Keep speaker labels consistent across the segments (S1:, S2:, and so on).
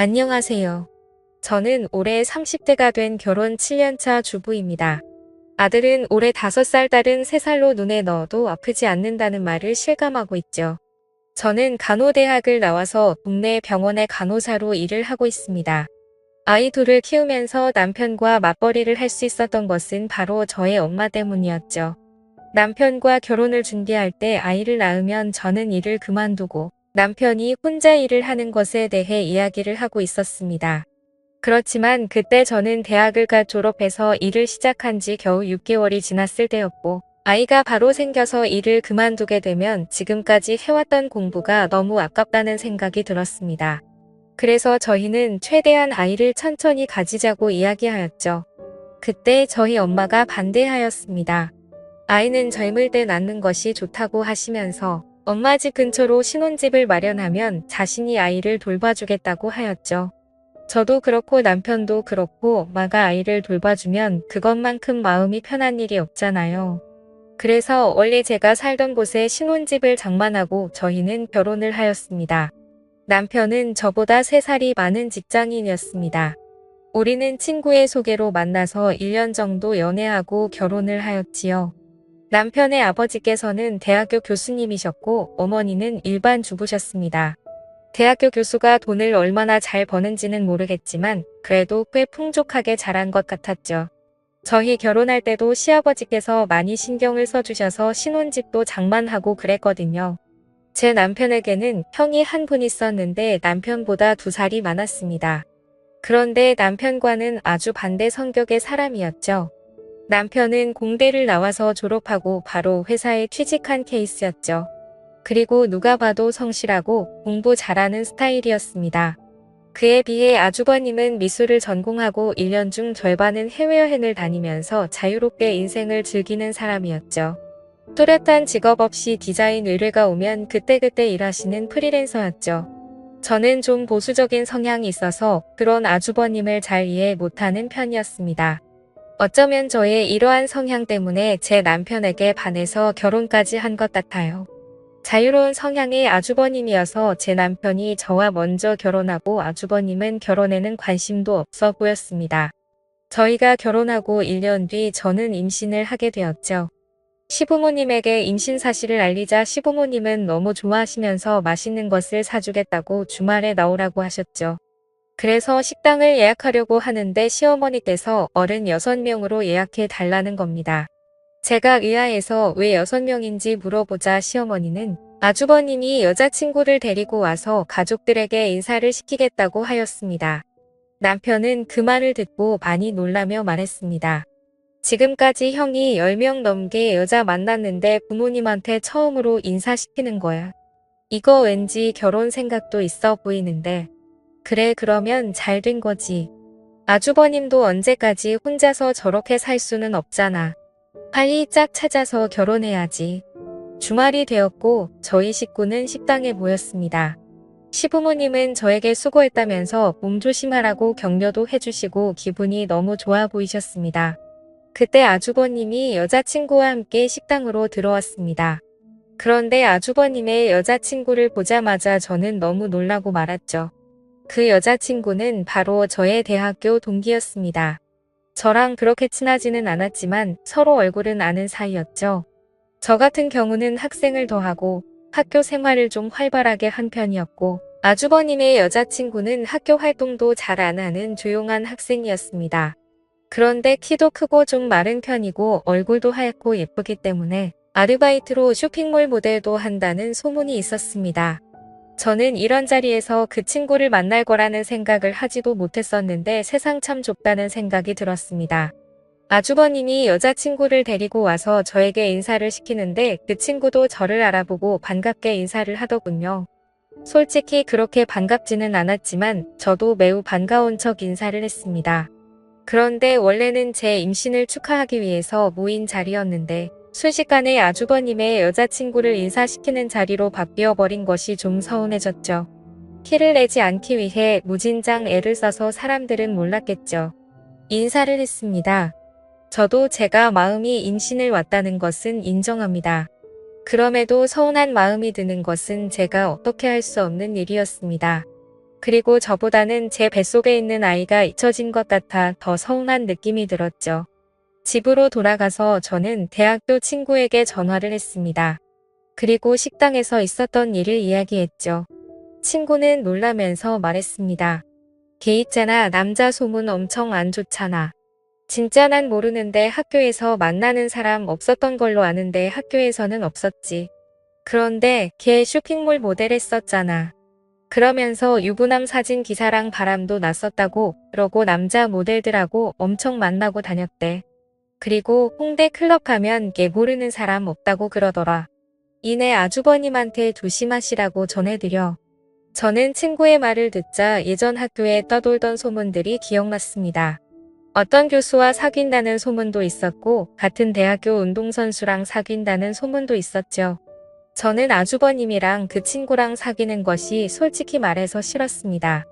S1: 안녕하세요. 저는 올해 30대가 된 결혼 7년차 주부입니다. 아들은 올해 5살, 딸은 3살로 눈에 넣어도 아프지 않는다는 말을 실감하고 있죠. 저는 간호대학을 나와서 동네 병원의 간호사로 일을 하고 있습니다. 아이 둘을 키우면서 남편과 맞벌이를 할 수 있었던 것은 바로 저의 엄마 때문이었죠. 남편과 결혼을 준비할 때 아이를 낳으면 저는 일을 그만두고 남편이 혼자 일을 하는 것에 대해 이야기를 하고 있었습니다. 그렇지만 그때 저는 대학을 졸업해서 일을 시작한 지 겨우 6개월이 지났을 때였고, 아이가 바로 생겨서 일을 그만두게 되면 지금까지 해왔던 공부가 너무 아깝다는 생각이 들었습니다. 그래서 저희는 최대한 아이를 천천히 가지자고 이야기하였죠. 그때 저희 엄마가 반대하였습니다. 아이는 젊을 때 낳는 것이 좋다고 하시면서 엄마 집 근처로 신혼집을 마련하면 자신이 아이를 돌봐주겠다고 하였죠. 저도 그렇고 남편도 그렇고 엄마가 아이를 돌봐주면 그것만큼 마음이 편한 일이 없잖아요. 그래서 원래 제가 살던 곳에 신혼집을 장만하고 저희는 결혼을 하였습니다. 남편은 저보다 3살이 많은 직장인이었습니다. 우리는 친구의 소개로 만나서 1년 정도 연애하고 결혼을 하였지요. 남편의 아버지께서는 대학교 교수님이셨고 어머니는 일반 주부셨습니다. 대학교 교수가 돈을 얼마나 잘 버는지는 모르겠지만 그래도 꽤 풍족하게 자란 것 같았죠. 저희 결혼할 때도 시아버지께서 많이 신경을 써주셔서 신혼집도 장만하고 그랬거든요. 제 남편에게는 형이 한 분 있었는데 남편보다 2살이 많았습니다. 그런데 남편과는 아주 반대 성격의 사람이었죠. 남편은 공대를 나와서 졸업하고 바로 회사에 취직한 케이스였죠. 그리고 누가 봐도 성실하고 공부 잘하는 스타일이었습니다. 그에 비해 아주버님은 미술을 전공하고 1년 중 절반은 해외여행을 다니면서 자유롭게 인생을 즐기는 사람이었죠. 뚜렷한 직업 없이 디자인 의뢰가 오면 그때그때 일하시는 프리랜서였죠. 저는 좀 보수적인 성향이 있어서 그런 아주버님을 잘 이해 못하는 편이었습니다. 어쩌면 저의 이러한 성향 때문에 제 남편에게 반해서 결혼까지 한 것 같아요. 자유로운 성향의 아주버님이어서 제 남편이 저와 먼저 결혼하고 아주버님은 결혼에는 관심도 없어 보였습니다. 저희가 결혼하고 1년 뒤 저는 임신을 하게 되었죠. 시부모님에게 임신 사실을 알리자 시부모님은 너무 좋아하시면서 맛있는 것을 사주겠다고 주말에 나오라고 하셨죠. 그래서 식당을 예약하려고 하는데 시어머니께서 어른 6명으로 예약해 달라는 겁니다. 제가 의아해서 왜 6명인지 물어보자 시어머니는 아주버님이 여자친구를 데리고 와서 가족들에게 인사를 시키겠다고 하였습니다. 남편은 그 말을 듣고 많이 놀라며 말했습니다. 지금까지 형이 10명 넘게 여자 만났는데 부모님한테 처음으로 인사시키는 거야. 이거 왠지 결혼 생각도 있어 보이는데. 그래, 그러면 잘 된 거지. 아주버님도 언제까지 혼자서 저렇게 살 수는 없잖아. 빨리 짝 찾아서 결혼해야지. 주말이 되었고 저희 식구는 식당에 모였습니다. 시부모님은 저에게 수고했다면서 몸 조심하라고 격려도 해주시고 기분이 너무 좋아 보이셨습니다. 그때 아주버님이 여자친구와 함께 식당으로 들어왔습니다. 그런데 아주버님의 여자친구를 보자마자 저는 너무 놀라고 말았죠. 그 여자친구는 바로 저의 대학교 동기였습니다. 저랑 그렇게 친하지는 않았지만 서로 얼굴은 아는 사이였죠. 저 같은 경우는 학생을 더하고 학교 생활을 좀 활발하게 한 편이었고 아주버님의 여자친구는 학교 활동도 잘 안 하는 조용한 학생이었습니다. 그런데 키도 크고 좀 마른 편이고 얼굴도 하얗고 예쁘기 때문에 아르바이트로 쇼핑몰 모델도 한다는 소문이 있었습니다. 저는 이런 자리에서 그 친구를 만날 거라는 생각을 하지도 못했었는데 세상 참 좁다는 생각이 들었습니다. 아주버님이 여자친구를 데리고 와서 저에게 인사를 시키는데 그 친구도 저를 알아보고 반갑게 인사를 하더군요. 솔직히 그렇게 반갑지는 않았지만 저도 매우 반가운 척 인사를 했습니다. 그런데 원래는 제 임신을 축하하기 위해서 모인 자리였는데 순식간에 아주버님의 여자친구를 인사시키는 자리로 바뀌어버린 것이 좀 서운해졌죠. 티를 내지 않기 위해 무진장 애를 써서 사람들은 몰랐겠죠. 인사를 했습니다. 저도 제가 마음이 임신을 왔다는 것은 인정합니다. 그럼에도 서운한 마음이 드는 것은 제가 어떻게 할 수 없는 일이었습니다. 그리고 저보다는 제 뱃속에 있는 아이가 잊혀진 것 같아 더 서운한 느낌이 들었죠. 집으로 돌아가서 저는 대학교 친구에게 전화를 했습니다. 그리고 식당에서 있었던 일을 이야기했죠. 친구는 놀라면서 말했습니다. 걔 있잖아, 남자 소문 엄청 안 좋잖아. 진짜 난 모르는데 학교에서 만나는 사람 없었던 걸로 아는데 학교에서는 없었지. 그런데 걔 쇼핑몰 모델 했었잖아. 그러면서 유부남 사진 기사랑 바람도 났었다고, 그러고 남자 모델들하고 엄청 만나고 다녔대. 그리고 홍대 클럽 가면 걔 모르는 사람 없다고 그러더라. 이내 아주버님한테 조심하시라고 전해드려. 저는 친구의 말을 듣자 예전 학교에 떠돌던 소문들이 기억났습니다. 어떤 교수와 사귄다는 소문도 있었고 같은 대학교 운동선수랑 사귄다는 소문도 있었죠. 저는 아주버님이랑 그 친구랑 사귀는 것이 솔직히 말해서 싫었습니다.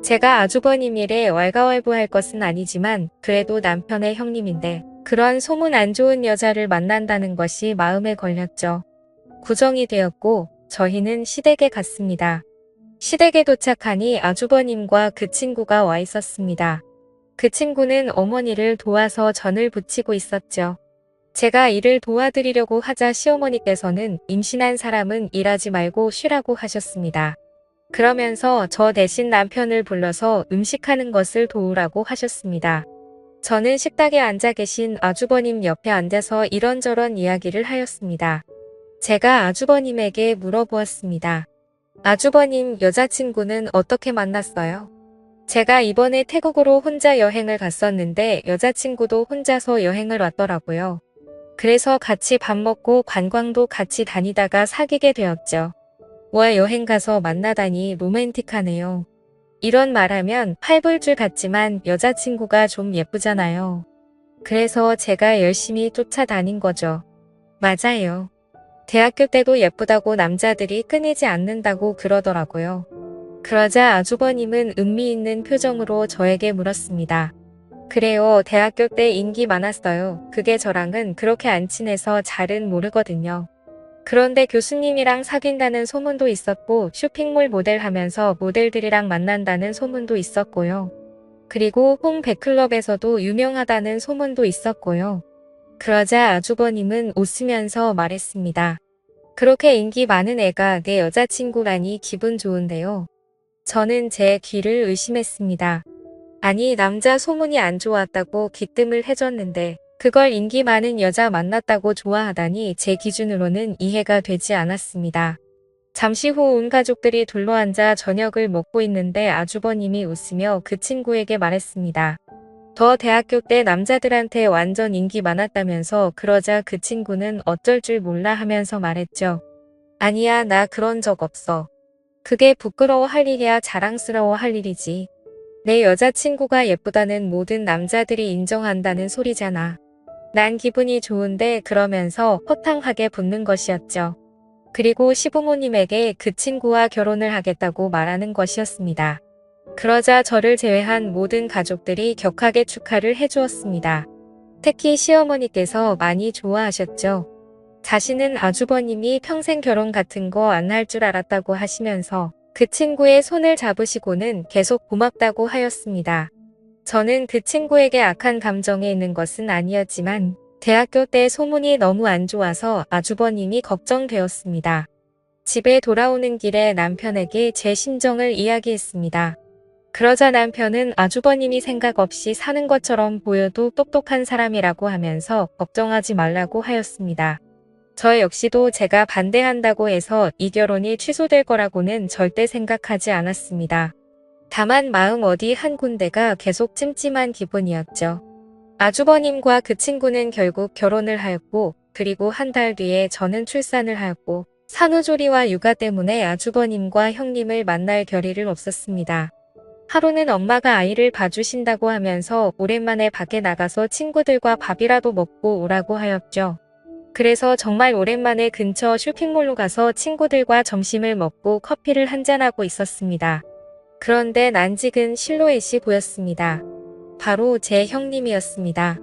S1: 제가 아주버님 일에 왈가왈부할 것은 아니지만 그래도 남편의 형님인데 그런 소문 안 좋은 여자를 만난다는 것이 마음에 걸렸죠. 구정이 되었고 저희는 시댁에 갔습니다. 시댁에 도착하니 아주버님과 그 친구가 와 있었습니다. 그 친구는 어머니를 도와서 전을 부치고 있었죠. 제가 일을 도와드리려고 하자 시어머니께서는 임신한 사람은 일하지 말고 쉬라고 하셨습니다. 그러면서 저 대신 남편을 불러서 음식하는 것을 도우라고 하셨습니다. 저는 식탁에 앉아 계신 아주버님 옆에 앉아서 이런저런 이야기를 하였습니다. 제가 아주버님에게 물어보았습니다. 아주버님, 여자친구는 어떻게 만났어요? 제가 이번에 태국으로 혼자 여행을 갔었는데 여자친구도 혼자서 여행을 왔더라고요. 그래서 같이 밥 먹고 관광도 같이 다니다가 사귀게 되었죠. 와, 여행 가서 만나다니 로맨틱하네요. 이런 말하면 팔불줄 같지만 여자친구가 좀 예쁘잖아요. 그래서 제가 열심히 쫓아다닌 거죠. 맞아요. 대학교 때도 예쁘다고 남자들이 끊이지 않는다고 그러더라고요. 그러자 아주버님은 음미 있는 표정으로 저에게 물었습니다. 그래요, 대학교 때 인기 많았어요. 그게 저랑은 그렇게 안 친해서 잘은 모르거든요. 그런데 교수님이랑 사귄다는 소문도 있었고 쇼핑몰 모델 하면서 모델들이랑 만난다는 소문도 있었고요. 그리고 홍백클럽에서도 유명하다는 소문도 있었고요. 그러자 아주버님은 웃으면서 말했습니다. 그렇게 인기 많은 애가 내 여자친구라니 기분 좋은데요. 저는 제 귀를 의심했습니다. 아니, 남자 소문이 안 좋았다고 기뜸을 해줬는데 그걸 인기 많은 여자 만났다고 좋아하다니 제 기준으로는 이해가 되지 않았습니다. 잠시 후 온 가족들이 둘러앉아 저녁을 먹고 있는데 아주버님이 웃으며 그 친구에게 말했습니다. 더 대학교 때 남자들한테 완전 인기 많았다면서. 그러자 그 친구는 어쩔 줄 몰라 하면서 말했죠. 아니야, 나 그런 적 없어. 그게 부끄러워할 일이야 자랑스러워할 일이지. 내 여자친구가 예쁘다는 모든 남자들이 인정한다는 소리잖아. 난 기분이 좋은데 그러면서 허탕하게 붙는 것이었죠. 그리고 시부모님에게 그 친구와 결혼을 하겠다고 말하는 것이었습니다. 그러자 저를 제외한 모든 가족들이 격하게 축하를 해주었습니다. 특히 시어머니께서 많이 좋아하셨죠. 자신은 아주버님이 평생 결혼 같은 거 안 할 줄 알았다고 하시면서 그 친구의 손을 잡으시고는 계속 고맙다고 하였습니다. 저는 그 친구에게 악한 감정에 있는 것은 아니었지만 대학교 때 소문이 너무 안 좋아서 아주버님이 걱정되었습니다. 집에 돌아오는 길에 남편에게 제 심정을 이야기했습니다. 그러자 남편은 아주버님이 생각 없이 사는 것처럼 보여도 똑똑한 사람이라고 하면서 걱정하지 말라고 하였습니다. 저 역시도 제가 반대한다고 해서 이 결혼이 취소될 거라고는 절대 생각하지 않았습니다. 다만 마음 어디 한 군데가 계속 찜찜한 기분이었죠. 아주버님과 그 친구는 결국 결혼을 하였고 그리고 한 달 뒤에 저는 출산을 하였고 산후조리와 육아 때문에 아주버님과 형님을 만날 겨를을 없었습니다. 하루는 엄마가 아이를 봐주신다고 하면서 오랜만에 밖에 나가서 친구들과 밥이라도 먹고 오라고 하였죠. 그래서 정말 오랜만에 근처 쇼핑몰로 가서 친구들과 점심을 먹고 커피를 한잔하고 있었습니다. 그런데 난직은 실루엣이 보였습니다. 바로 제 형님이었습니다.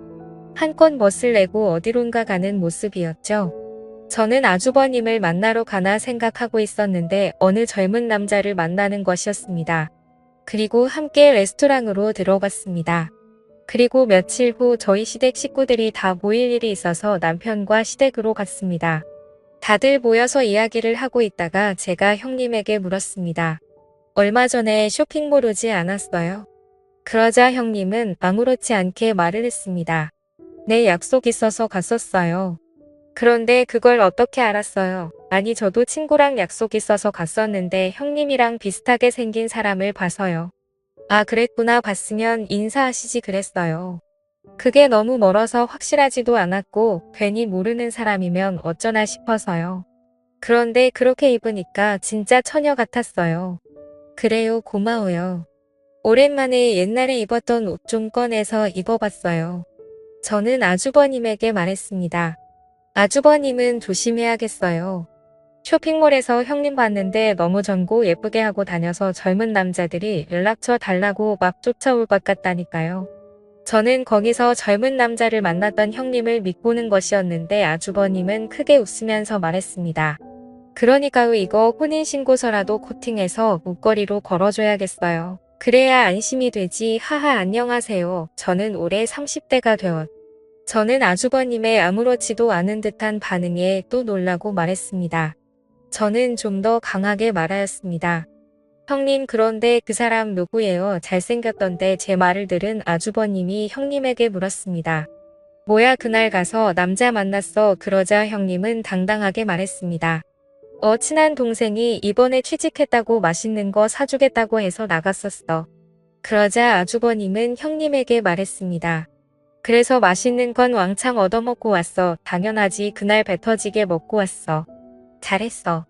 S1: 한껏 멋을 내고 어디론가 가는 모습이었죠. 저는 아주버님을 만나러 가나 생각하고 있었는데 어느 젊은 남자를 만나는 것이었습니다. 그리고 함께 레스토랑으로 들어갔습니다. 그리고 며칠 후 저희 시댁 식구들이 다 모일 일이 있어서 남편과 시댁으로 갔습니다. 다들 모여서 이야기를 하고 있다가 제가 형님에게 물었습니다. 얼마 전에 쇼핑몰 오지 않았어요? 그러자 형님은 아무렇지 않게 말을 했습니다. 네, 약속 있어서 갔었어요. 그런데 그걸 어떻게 알았어요? 아니, 저도 친구랑 약속 있어서 갔었는데 형님이랑 비슷하게 생긴 사람을 봐서요. 아, 그랬구나. 봤으면 인사하시지 그랬어요. 그게 너무 멀어서 확실하지도 않았고 괜히 모르는 사람이면 어쩌나 싶어서요. 그런데 그렇게 입으니까 진짜 처녀 같았어요. 그래요, 고마워요. 오랜만에 옛날에 입었던 옷 좀 꺼내서 입어봤어요. 저는 아주버님에게 말했습니다. 아주버님은 조심해야겠어요. 쇼핑몰에서 형님 봤는데 너무 젊고 예쁘게 하고 다녀서 젊은 남자들이 연락처 달라고 막 쫓아올 것 같다니까요. 저는 거기서 젊은 남자를 만났던 형님을 믿고는 것이었는데 아주버님은 크게 웃으면서 말했습니다. 그러니까요, 이거 혼인신고서라도 코팅해서 목걸이로 걸어줘야겠어요. 그래야 안심이 되지. 하하, 안녕하세요. 저는 올해 30대가 되었. 저는 아주버님의 아무렇지도 않은 듯한 반응에 또 놀라고 말했습니다. 저는 좀 더 강하게 말하였습니다. 형님, 그런데 그 사람 누구예요? 잘생겼던데. 제 말을 들은 아주버님이 형님에게 물었습니다. 뭐야, 그날 가서 남자 만났어. 그러자 형님은 당당하게 말했습니다. 친한 동생이 이번에 취직했다고 맛있는 거 사주겠다고 해서 나갔었어. 그러자 아주버님은 형님에게 말했습니다. 그래서 맛있는 건 왕창 얻어먹고 왔어. 당연하지. 그날 배 터지게 먹고 왔어. 잘했어.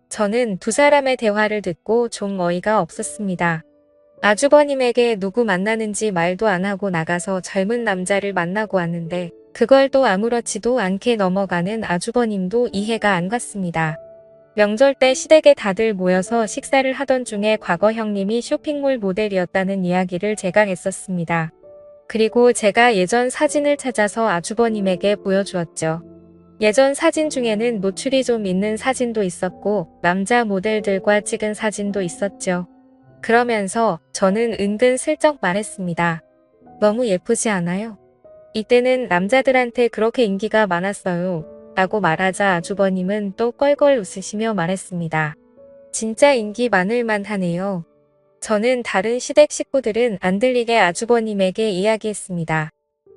S1: 저는 두 사람의 대화를 듣고 좀 어이가 없었습니다. 아주버님에게 누구 만나는지 말도 안 하고 나가서 젊은 남자를 만나고 왔는데 그걸 또 아무렇지도 않게 넘어가는 아주버님도 이해가 안 갔습니다. 명절 때 시댁에 다들 모여서 식사를 하던 중에 과거 형님이 쇼핑몰 모델이었다는 이야기를 제가 했었습니다. 그리고 제가 예전 사진을 찾아서 아주버님에게 보여주었죠. 예전 사진 중에는 노출이 좀 있는 사진도 있었고 남자 모델들과 찍은 사진도 있었죠. 그러면서 저는 은근슬쩍 말했습니다. 너무 예쁘지 않아요? 이때는 남자들한테 그렇게 인기가 많았어요. 라고 말하자 아주버님은 또 껄껄 웃으시며 말했습니다. 진짜 인기 많을 만하네요. 저는 다른 시댁 식구들은 안 들리게 아주버님에게 이야기했습니다.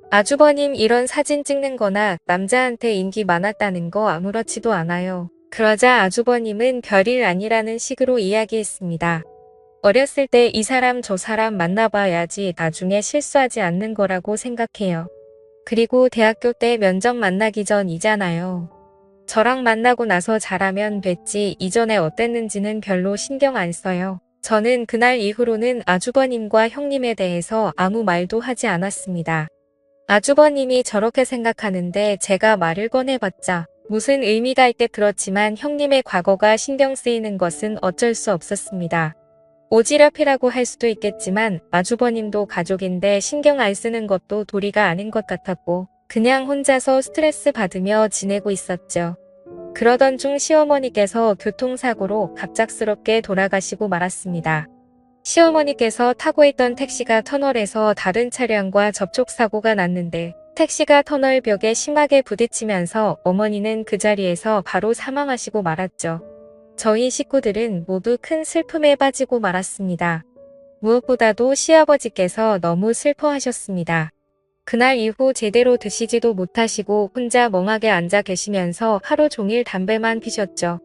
S1: 아주버님, 이런 사진 찍는 거나 남자한테 인기 많았다는 거 아무렇지도 않아요. 그러자 아주버님은 별일 아니라는 식으로 이야기했습니다. 어렸을 때 이 사람 저 사람 만나봐야지 나중에 실수하지 않는 거라고 생각해요. 그리고 대학교 때 면접 만나기 전이잖아요. 저랑 만나고 나서 잘하면 됐지 이전에 어땠는지는 별로 신경 안 써요. 저는 그날 이후로는 아주버님과 형님에 대해서 아무 말도 하지 않았습니다. 아주버님이 저렇게 생각하는데 제가 말을 꺼내봤자 무슨 의미가 있겠. 그렇지만 형님의 과거가 신경 쓰이는 것은 어쩔 수 없었습니다. 오지랖이라고 할 수도 있겠지만 아주버님도 가족인데 신경 안 쓰는 것도 도리가 아닌 것 같았고 그냥 혼자서 스트레스 받으며 지내고 있었죠. 그러던 중 시어머니께서 교통사고로 갑작스럽게 돌아가시고 말았습니다. 시어머니께서 타고 있던 택시가 터널에서 다른 차량과 접촉사고가 났는데 택시가 터널 벽에 심하게 부딪히면서 어머니는 그 자리에서 바로 사망하시고 말았죠. 저희 식구들은 모두 큰 슬픔에 빠지고 말았습니다. 무엇보다도 시아버지께서 너무 슬퍼하셨습니다. 그날 이후 제대로 드시지도 못하시고 혼자 멍하게 앉아 계시면서 하루 종일 담배만 피셨죠.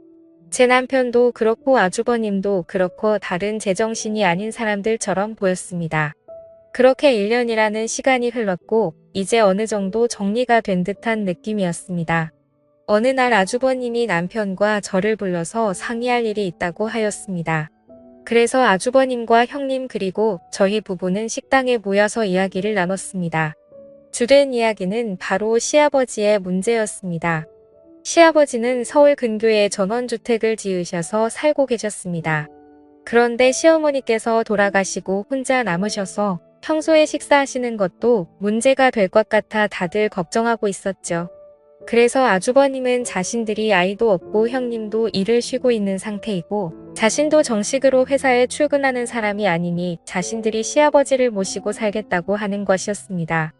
S1: 제 남편도 그렇고 아주버님도 그렇고 다른 제정신이 아닌 사람들처럼 보였습니다. 그렇게 1년이라는 시간이 흘렀고 이제 어느 정도 정리가 된 듯한 느낌이었습니다. 어느 날 아주버님이 남편과 저를 불러서 상의할 일이 있다고 하였습니다. 그래서 아주버님과 형님 그리고 저희 부부는 식당에 모여서 이야기를 나눴습니다. 주된 이야기는 바로 시아버지의 문제였습니다. 시아버지는 서울 근교에 전원주택을 지으셔서 살고 계셨습니다. 그런데 시어머니께서 돌아가시고 혼자 남으셔서 평소에 식사하시는 것도 문제가 될 것 같아 다들 걱정하고 있었죠. 그래서 아주버님은 자신들이 아이도 없고 형님도 일을 쉬고 있는 상태이고 자신도 정식으로 회사에 출근하는 사람이 아니니 자신들이 시아버지를 모시고 살겠다고 하는 것이었습니다.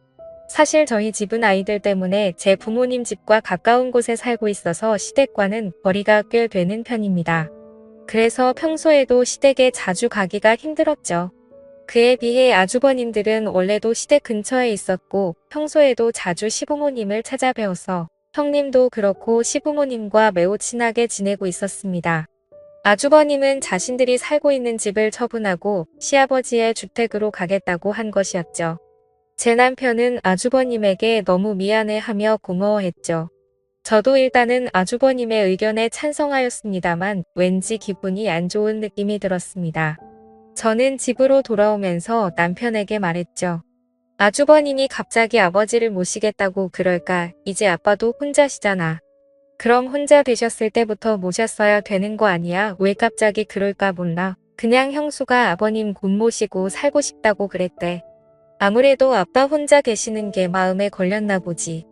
S1: 사실 저희 집은 아이들 때문에 제 부모님 집과 가까운 곳에 살고 있어서 시댁과는 거리가 꽤 되는 편입니다. 그래서 평소에도 시댁에 자주 가기가 힘들었죠. 그에 비해 아주버님들은 원래도 시댁 근처에 있었고 평소에도 자주 시부모님을 찾아뵈어서 형님도 그렇고 시부모님과 매우 친하게 지내고 있었습니다. 아주버님은 자신들이 살고 있는 집을 처분하고 시아버지의 주택으로 가겠다고 한 것이었죠. 제 남편은 아주버님에게 너무 미안해하며 고마워했죠. 저도 일단은 아주버님의 의견에 찬성하였습니다만 왠지 기분이 안 좋은 느낌이 들었습니다. 저는 집으로 돌아오면서 남편에게 말했죠. 아주버님이 갑자기 아버지를 모시겠다고 그럴까? 이제 아빠도 혼자시잖아. 그럼 혼자 되셨을 때부터 모셨어야 되는 거 아니야? 왜 갑자기 그럴까 몰라. 그냥 형수가 아버님 곧 모시고 살고 싶다고 그랬대. 아무래도 아빠 혼자 계시는 게 마음에 걸렸나 보지.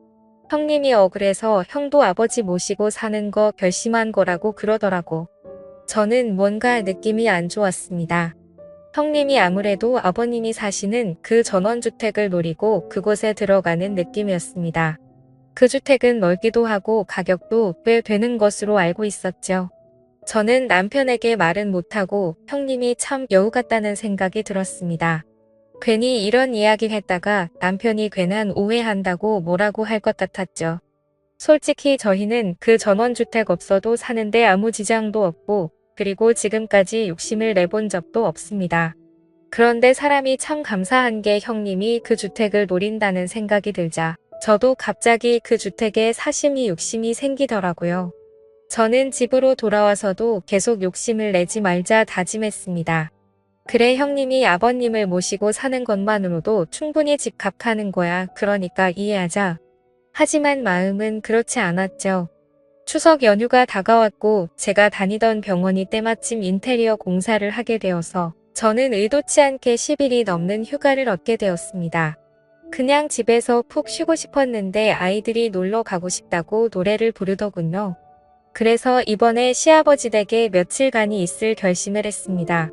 S1: 형님이 억울해서 형도 아버지 모시고 사는 거 결심한 거라고 그러더라고. 저는 뭔가 느낌이 안 좋았습니다. 형님이 아무래도 아버님이 사시는 그 전원주택을 노리고 그곳에 들어가는 느낌이었습니다. 그 주택은 넓기도 하고 가격도 꽤 되는 것으로 알고 있었죠. 저는 남편에게 말은 못하고 형님이 참 여우 같다는 생각이 들었습니다. 괜히 이런 이야기를 했다가 남편이 괜한 오해한다고 뭐라고 할 것 같았죠. 솔직히 저희는 그 전원주택 없어도 사는데 아무 지장도 없고 그리고 지금까지 욕심을 내본 적도 없습니다. 그런데 사람이 참 감사한 게 형님이 그 주택을 노린다는 생각이 들자 저도 갑자기 그 주택에 사심이 욕심이 생기더라고요. 저는 집으로 돌아와서도 계속 욕심을 내지 말자 다짐했습니다. 그래 형님이 아버님을 모시고 사는 것만으로도 충분히 집값하는 거야. 그러니까 이해하자. 하지만 마음은 그렇지 않았죠. 추석 연휴가 다가왔고 제가 다니던 병원이 때마침 인테리어 공사를 하게 되어서 저는 의도치 않게 10일이 넘는 휴가를 얻게 되었습니다. 그냥 집에서 푹 쉬고 싶었는데 아이들이 놀러 가고 싶다고 노래를 부르더군요. 그래서 이번에 시아버지 댁에 며칠간이 있을 결심을 했습니다.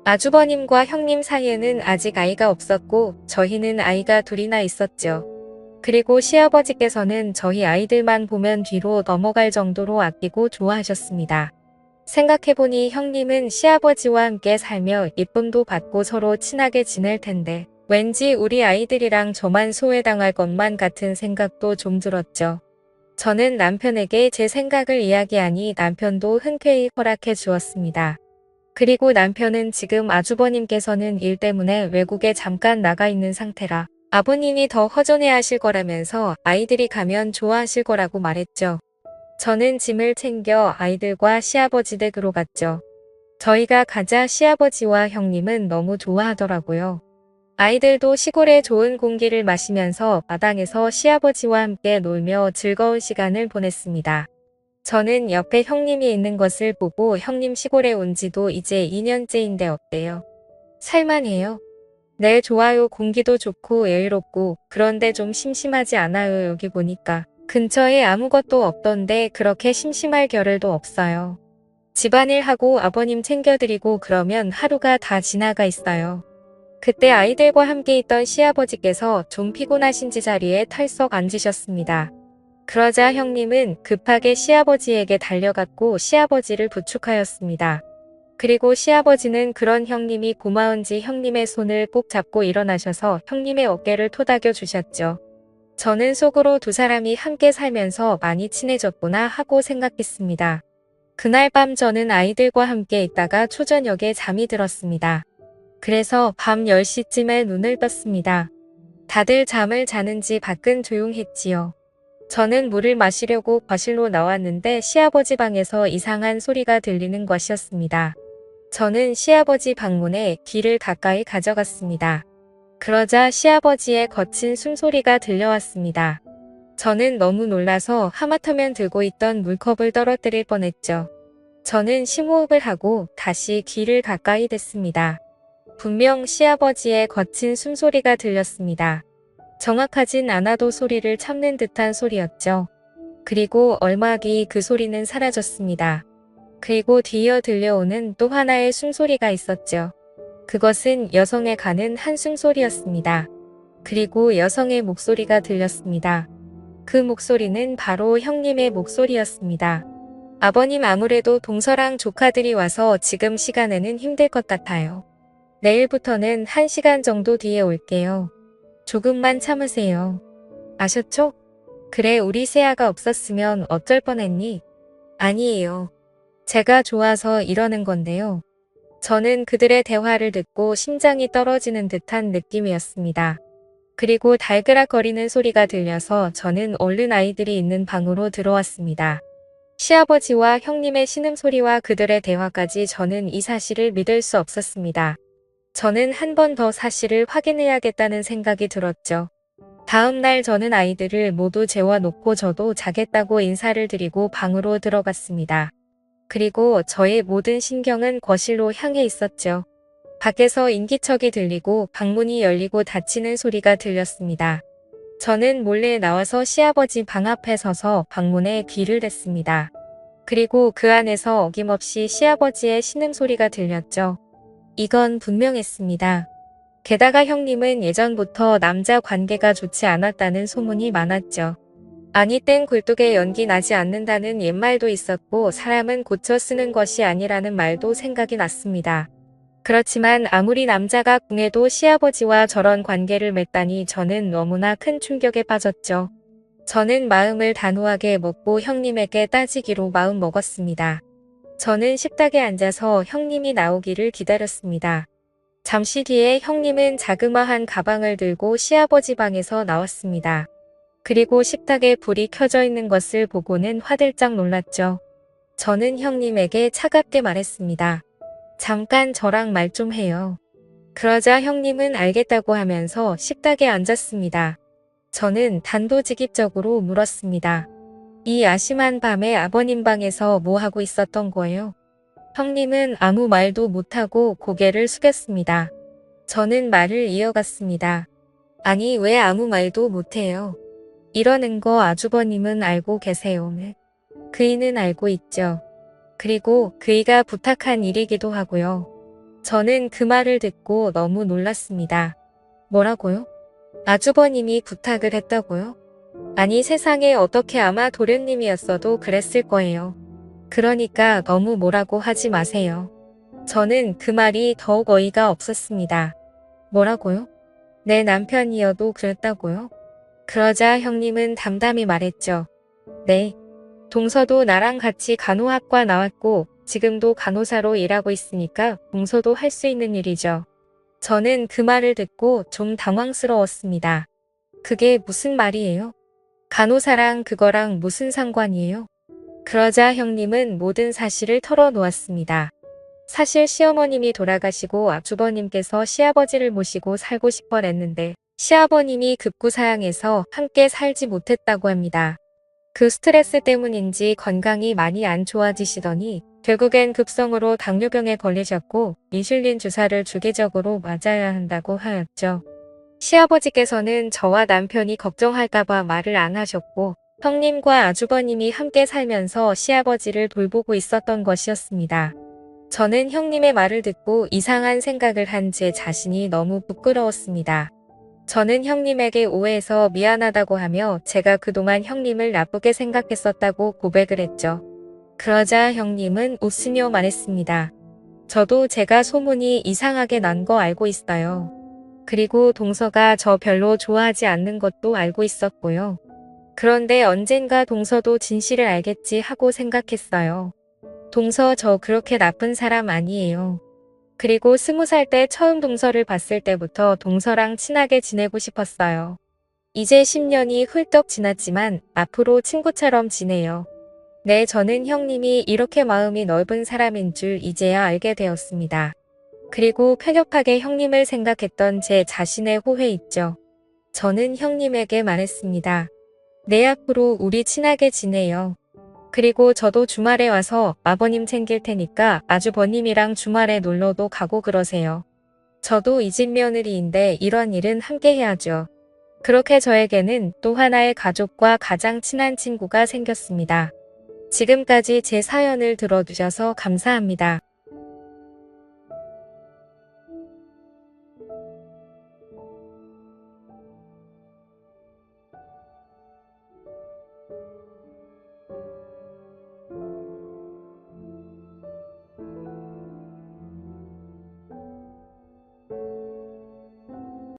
S1: 아주버님과 형님 사이에는 아직 아이가 없었고 저희는 아이가 둘이나 있었죠. 그리고 시아버지께서는 저희 아이들만 보면 뒤로 넘어갈 정도로 아끼고 좋아하셨습니다. 생각해보니 형님은 시아버지와 함께 살며 예쁨도 받고 서로 친하게 지낼 텐데 왠지 우리 아이들이랑 저만 소외당할 것만 같은 생각도 좀 들었죠. 저는 남편에게 제 생각을 이야기하니 남편도 흔쾌히 허락해 주었습니다. 그리고 남편은 지금 아주버님께서는 일 때문에 외국에 잠깐 나가 있는 상태라 아버님이 더 허전해 하실 거라면서 아이들이 가면 좋아하실 거라고 말했죠. 저는 짐을 챙겨 아이들과 시아버지 댁으로 갔죠. 저희가 가자 시아버지와 형님은 너무 좋아하더라고요. 아이들도 시골의 좋은 공기를 마시면서 마당에서 시아버지와 함께 놀며 즐거운 시간을 보냈습니다. 저는 옆에 형님이 있는 것을 보고 형님 시골에 온 지도 이제 2년째인데 어때요? 살만해요? 네, 좋아요. 공기도 좋고 여유롭고 그런데 좀 심심하지 않아요. 여기 보니까 근처에 아무것도 없던데 그렇게 심심할 겨를도 없어요. 집안일 하고 아버님 챙겨드리고 그러면 하루가 다 지나가 있어요. 그때 아이들과 함께 있던 시아버지께서 좀 피곤하신지 자리에 털썩 앉으셨습니다. 그러자 형님은 급하게 시아버지에게 달려갔고 시아버지를 부축하였습니다. 그리고 시아버지는 그런 형님이 고마운지 형님의 손을 꼭 잡고 일어나셔서 형님의 어깨를 토닥여 주셨죠. 저는 속으로 두 사람이 함께 살면서 많이 친해졌구나 하고 생각했습니다. 그날 밤 저는 아이들과 함께 있다가 초저녁에 잠이 들었습니다. 그래서 밤 10시쯤에 눈을 떴습니다. 다들 잠을 자는지 밖은 조용했지요. 저는 물을 마시려고 거실로 나왔는데 시아버지 방에서 이상한 소리가 들리는 것이었습니다. 저는 시아버지 방문에 귀를 가까이 가져갔습니다. 그러자 시아버지의 거친 숨소리가 들려왔습니다. 저는 너무 놀라서 하마터면 들고 있던 물컵을 떨어뜨릴 뻔했죠. 저는 심호흡을 하고 다시 귀를 가까이 댔습니다. 분명 시아버지의 거친 숨소리가 들렸습니다. 정확하진 않아도 소리를 참는 듯한 소리였죠. 그리고 얼마 뒤 그 소리는 사라졌습니다. 그리고 뒤이어 들려오는 또 하나의 숨소리가 있었죠. 그것은 여성의 가는 한숨소리였습니다. 그리고 여성의 목소리가 들렸습니다. 그 목소리는 바로 형님의 목소리였습니다. 아버님, 아무래도 동서랑 조카들이 와서 지금 시간에는 힘들 것 같아요. 내일부터는 1시간 정도 뒤에 올게요. 조금만 참으세요. 아셨죠? 그래, 우리 세아가 없었으면 어쩔 뻔했니? 아니에요. 제가 좋아서 이러는 건데요. 저는 그들의 대화를 듣고 심장이 떨어지는 듯한 느낌이었습니다. 그리고 달그락거리는 소리가 들려서 저는 얼른 아이들이 있는 방으로 들어왔습니다. 시아버지와 형님의 신음소리와 그들의 대화까지 저는 이 사실을 믿을 수 없었습니다. 저는 한 번 더 사실을 확인해야겠다는 생각이 들었죠. 다음 날 저는 아이들을 모두 재워놓고 저도 자겠다고 인사를 드리고 방으로 들어갔습니다. 그리고 저의 모든 신경은 거실로 향해 있었죠. 밖에서 인기척이 들리고 방문이 열리고 닫히는 소리가 들렸습니다. 저는 몰래 나와서 시아버지 방 앞에 서서 방문에 귀를 댔습니다. 그리고 그 안에서 어김없이 시아버지의 신음소리가 들렸죠. 이건 분명했습니다. 게다가 형님은 예전부터 남자 관계가 좋지 않았다는 소문이 많았죠. 아니, 땡 굴뚝에 연기 나지 않는다는 옛말도 있었고 사람은 고쳐 쓰는 것이 아니라는 말도 생각이 났습니다. 그렇지만 아무리 남자가 궁해도 시아버지와 저런 관계를 맺다니 저는 너무나 큰 충격에 빠졌죠. 저는 마음을 단호하게 먹고 형님에게 따지기로 마음 먹었습니다. 저는 식탁에 앉아서 형님이 나오기를 기다렸습니다. 잠시 뒤에 형님은 자그마한 가방을 들고 시아버지 방에서 나왔습니다. 그리고 식탁에 불이 켜져 있는 것을 보고는 화들짝 놀랐죠. 저는 형님에게 차갑게 말했습니다. 잠깐 저랑 말 좀 해요. 그러자 형님은 알겠다고 하면서 식탁에 앉았습니다. 저는 단도직입적으로 물었습니다. 이 아심한 밤에 아버님 방에서 뭐 하고 있었던 거예요? 형님은 아무 말도 못하고 고개를 숙였습니다. 저는 말을 이어갔습니다. 아니, 왜 아무 말도 못해요? 이러는 거 아주버님은 알고 계세요. 그이는 알고 있죠. 그리고 그이가 부탁한 일이기도 하고요. 저는 그 말을 듣고 너무 놀랐습니다. 뭐라고요? 아주버님이 부탁을 했다고요? 아니, 세상에 어떻게, 아마 도련님이었어도 그랬을 거예요. 그러니까 너무 뭐라고 하지 마세요. 저는 그 말이 더욱 어이가 없었습니다. 뭐라고요? 내 남편이어도 그랬다고요? 그러자 형님은 담담히 말했죠. 네. 동서도 나랑 같이 간호학과 나왔고 지금도 간호사로 일하고 있으니까 동서도 할 수 있는 일이죠. 저는 그 말을 듣고 좀 당황스러웠습니다. 그게 무슨 말이에요? 간호사랑 그거랑 무슨 상관이에요? 그러자 형님은 모든 사실을 털어놓았습니다. 사실 시어머님이 돌아가시고 아주버님께서 시아버지를 모시고 살고 싶어 했는데 시아버님이 급구사양해서 함께 살지 못했다고 합니다. 그 스트레스 때문인지 건강이 많이 안 좋아지시더니 결국엔 급성으로 당뇨병에 걸리셨고 인슐린 주사를 주기적으로 맞아야 한다고 하였죠. 시아버지께서는 저와 남편이 걱정할까봐 말을 안 하셨고 형님과 아주버님이 함께 살면서 시아버지를 돌보고 있었던 것이었습니다. 저는 형님의 말을 듣고 이상한 생각을 한 제 자신이 너무 부끄러웠습니다. 저는 형님에게 오해해서 미안하다고 하며 제가 그동안 형님을 나쁘게 생각했었다고 고백을 했죠. 그러자 형님은 웃으며 말했습니다. 저도 제가 소문이 이상하게 난 거 알고 있어요. 그리고 동서가 저 별로 좋아하지 않는 것도 알고 있었고요. 그런데 언젠가 동서도 진실을 알겠지 하고 생각했어요. 동서 저 그렇게 나쁜 사람 아니에요. 그리고 20살 때 처음 동서를 봤을 때부터 동서랑 친하게 지내고 싶었어요. 이제 10년이 훌쩍 지났지만 앞으로 친구처럼 지내요. 네, 저는 형님이 이렇게 마음이 넓은 사람인 줄 이제야 알게 되었습니다. 그리고 쾌격하게 형님을 생각했던 제 자신의 후회 있죠. 저는 형님에게 말했습니다. 네, 앞으로 우리 친하게 지내요. 그리고 저도 주말에 와서 아버님 챙길 테니까 아주버님이랑 주말에 놀러도 가고 그러세요. 저도 이 집 며느리인데 이런 일은 함께 해야죠. 그렇게 저에게는 또 하나의 가족과 가장 친한 친구가 생겼습니다. 지금까지 제 사연을 들어주셔서 감사합니다.